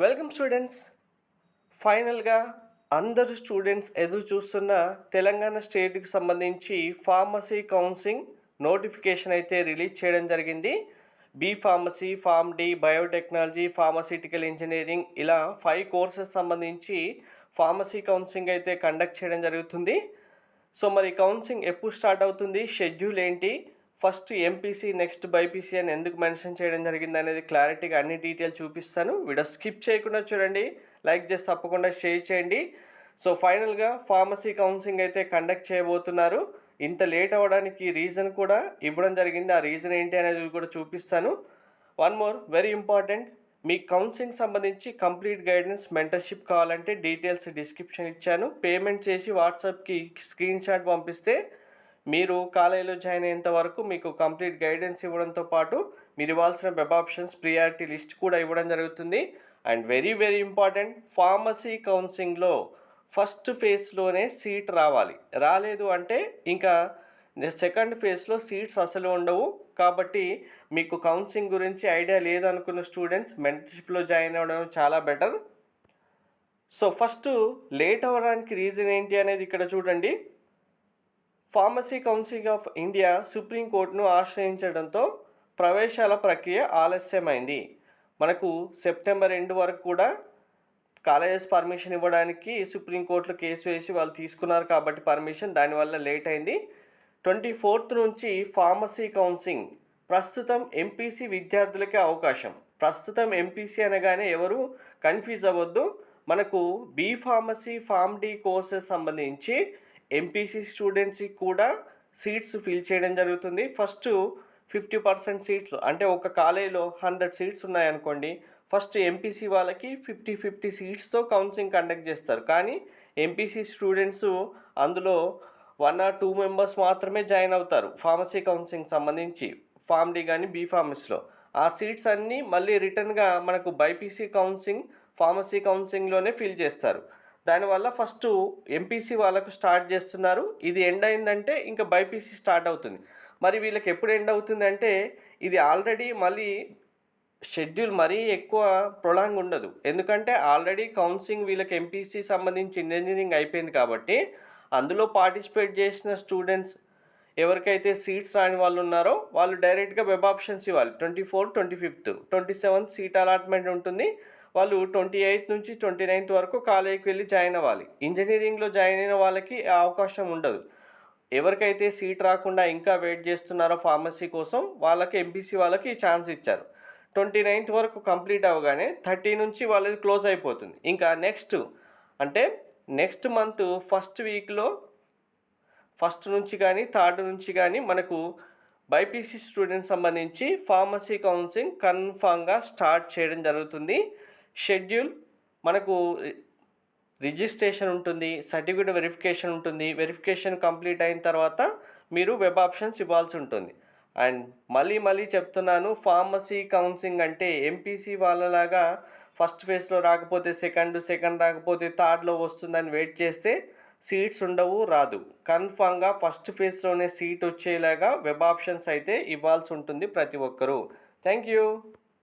Welcome students. ఫైనల్గా అందరు students ఎదురు చూస్తున్న తెలంగాణ స్టేట్కి సంబంధించి ఫార్మసీ కౌన్సిలింగ్ నోటిఫికేషన్ అయితే రిలీజ్ చేయడం జరిగింది. B pharmacy, pharm D, biotechnology, pharmaceutical engineering ఇలా 5 కోర్సెస్ సంబంధించి ఫార్మసీ కౌన్సిలింగ్ అయితే కండక్ట్ చేయడం జరుగుతుంది. సో మరి కౌన్సిలింగ్ ఎప్పుడు స్టార్ట్ అవుతుంది, షెడ్యూల్ ఏంటి, ఫస్ట్ ఎంపీసీ నెక్స్ట్ బైపీసీ అని ఎందుకు మెన్షన్ చేయడం జరిగింది అనేది క్లారిటీగా అన్ని డీటెయిల్ చూపిస్తాను. వీడియో స్కిప్ చేయకుండా చూడండి, లైక్ చేసి తప్పకుండా షేర్ చేయండి. సో ఫైనల్గా ఫార్మసీ కౌన్సిలింగ్ అయితే కండక్ట్ చేయబోతున్నారు. ఇంత లేట్ అవ్వడానికి రీజన్ కూడా ఇవ్వడం జరిగింది. ఆ రీజన్ ఏంటి అనేది కూడా చూపిస్తాను. వన్ మోర్ వెరీ ఇంపార్టెంట్, మీ కౌన్సిలింగ్ సంబంధించి కంప్లీట్ గైడెన్స్ మెంటర్షిప్ కావాలంటే డీటెయిల్స్ డిస్క్రిప్షన్ ఇచ్చాను. పేమెంట్ చేసి వాట్సాప్కి స్క్రీన్ షాట్ పంపిస్తే మీరు కాలేజీలో జాయిన్ అయ్యేంత వరకు మీకు కంప్లీట్ గైడెన్స్ ఇవ్వడంతో పాటు మీరు ఇవ్వాల్సిన వెబ్ ఆప్షన్స్ ప్రియారిటీ లిస్ట్ కూడా ఇవ్వడం జరుగుతుంది. And very very important, pharmacy కౌన్సిలింగ్లో ఫస్ట్ ఫేజ్లోనే సీట్ రావాలి. రాలేదు అంటే ఇంకా సెకండ్ ఫేజ్లో సీట్స్ అసలు ఉండవు. కాబట్టి మీకు కౌన్సిలింగ్ గురించి ఐడియా లేదనుకున్న స్టూడెంట్స్ మెంటర్షిప్లో జాయిన్ అవ్వడం చాలా బెటర్. సో ఫస్ట్ లేట్ అవ్వడానికి రీజన్ ఏంటి అనేది ఇక్కడ చూడండి. ఫార్మసీ కౌన్సిల్ ఆఫ్ ఇండియా సుప్రీంకోర్టును ఆశ్రయించడంతో ప్రవేశాల ప్రక్రియ ఆలస్యమైంది. మనకు సెప్టెంబర్ 2 వరకు కూడా కాలేజెస్ పర్మిషన్ ఇవ్వడానికి సుప్రీంకోర్టులో కేసు వేసి వాళ్ళు తీసుకున్నారు కాబట్టి పర్మిషన్, దానివల్ల లేట్ అయింది. 24th నుంచి ఫార్మసీ కౌన్సిలింగ్ ప్రస్తుతం ఎంపీసీ విద్యార్థులకే అవకాశం. ప్రస్తుతం ఎంపీసీ అనగానే ఎవరు కన్ఫ్యూజ్ అవ్వద్దు. మనకు B pharmacy, pharm D courses సంబంధించి ఎంపీసీ స్టూడెంట్స్కి కూడా సీట్స్ ఫిల్ చేయడం జరుగుతుంది. ఫస్ట్ 50% సీట్లు, అంటే ఒక కాలేజీలో 100 సీట్స్ ఉన్నాయనుకోండి, ఫస్ట్ ఎంపీసీ వాళ్ళకి 50 సీట్స్తో కౌన్సిలింగ్ కండక్ట్ చేస్తారు. కానీ ఎంపీసీ స్టూడెంట్స్ అందులో 1 or 2 మెంబర్స్ మాత్రమే జాయిన్ అవుతారు ఫార్మసీ కౌన్సిలింగ్ సంబంధించి, ఫార్మ్ డి కానీ బీ ఫార్మసీలో. ఆ సీట్స్ అన్నీ మళ్ళీ రిటర్న్గా మనకు బైపీసీ కౌన్సిలింగ్, ఫార్మసీ కౌన్సిలింగ్లోనే ఫిల్ చేస్తారు. దానివల్ల ఫస్ట్ ఎంపీసీ వాళ్ళకు స్టార్ట్ చేస్తున్నారు. ఇది ఎండ్ అయిందంటే ఇంకా బైపీసీ స్టార్ట్ అవుతుంది. మరి వీళ్ళకి ఎప్పుడు ఎండ్ అవుతుందంటే ఇది ఆల్రెడీ మళ్ళీ షెడ్యూల్ మరీ ఎక్కువ ప్రొలాంగ్ ఉండదు. ఎందుకంటే ఆల్రెడీ కౌన్సిలింగ్ వీళ్ళకి ఎంపీసీ సంబంధించి ఇంజనీరింగ్ అయిపోయింది కాబట్టి అందులో పార్టిసిపేట్ చేసిన స్టూడెంట్స్ ఎవరికైతే సీట్స్ రాని వాళ్ళు ఉన్నారో వాళ్ళు డైరెక్ట్గా వెబ్ ఆప్షన్స్ ఇవ్వాలి. 24, 25, 27 సీట్ అలాట్మెంట్ ఉంటుంది. వాళ్ళు 28 నుంచి 29 వరకు కాలేజీకి వెళ్ళి జాయిన్ అవ్వాలి. ఇంజనీరింగ్లో జాయిన్ అయిన వాళ్ళకి ఆ అవకాశం ఉండదు. ఎవరికైతే సీట్ రాకుండా ఇంకా వెయిట్ చేస్తున్నారో ఫార్మసీ కోసం వాళ్ళకి ఎంపీసీ వాళ్ళకి ఛాన్స్ ఇచ్చారు. 29th వరకు కంప్లీట్ అవ్వగానే 30 నుంచి వాళ్ళది క్లోజ్ అయిపోతుంది. ఇంకా నెక్స్ట్ మంత్ ఫస్ట్ వీక్లో ఫస్ట్ నుంచి కానీ థర్డ్ నుంచి కానీ మనకు బైపీసీ స్టూడెంట్స్ సంబంధించి ఫార్మసీ కౌన్సిలింగ్ కన్ఫామ్గా స్టార్ట్ చేయడం జరుగుతుంది. షెడ్యూల్ మనకు రిజిస్ట్రేషన్ ఉంటుంది, సర్టిఫికేట్ వెరిఫికేషన్ ఉంటుంది. వెరిఫికేషన్ కంప్లీట్ అయిన తర్వాత మీరు వెబ్ ఆప్షన్స్ ఇవ్వాల్సి ఉంటుంది. అండ్ మళ్ళీ చెప్తున్నాను, ఫార్మసీ కౌన్సిలింగ్ అంటే ఎంపీసీ వాళ్ళలాగా ఫస్ట్ ఫేజ్లో రాకపోతే సెకండ్ రాకపోతే థర్డ్లో వస్తుందని వెయిట్ చేస్తే సీట్స్ ఉండవు, రాదు. కన్ఫామ్గా ఫస్ట్ ఫేజ్లోనే సీట్ వచ్చేలాగా వెబ్ ఆప్షన్స్ అయితే ఇవ్వాల్సి ఉంటుంది ప్రతి ఒక్కరూ. Thank you.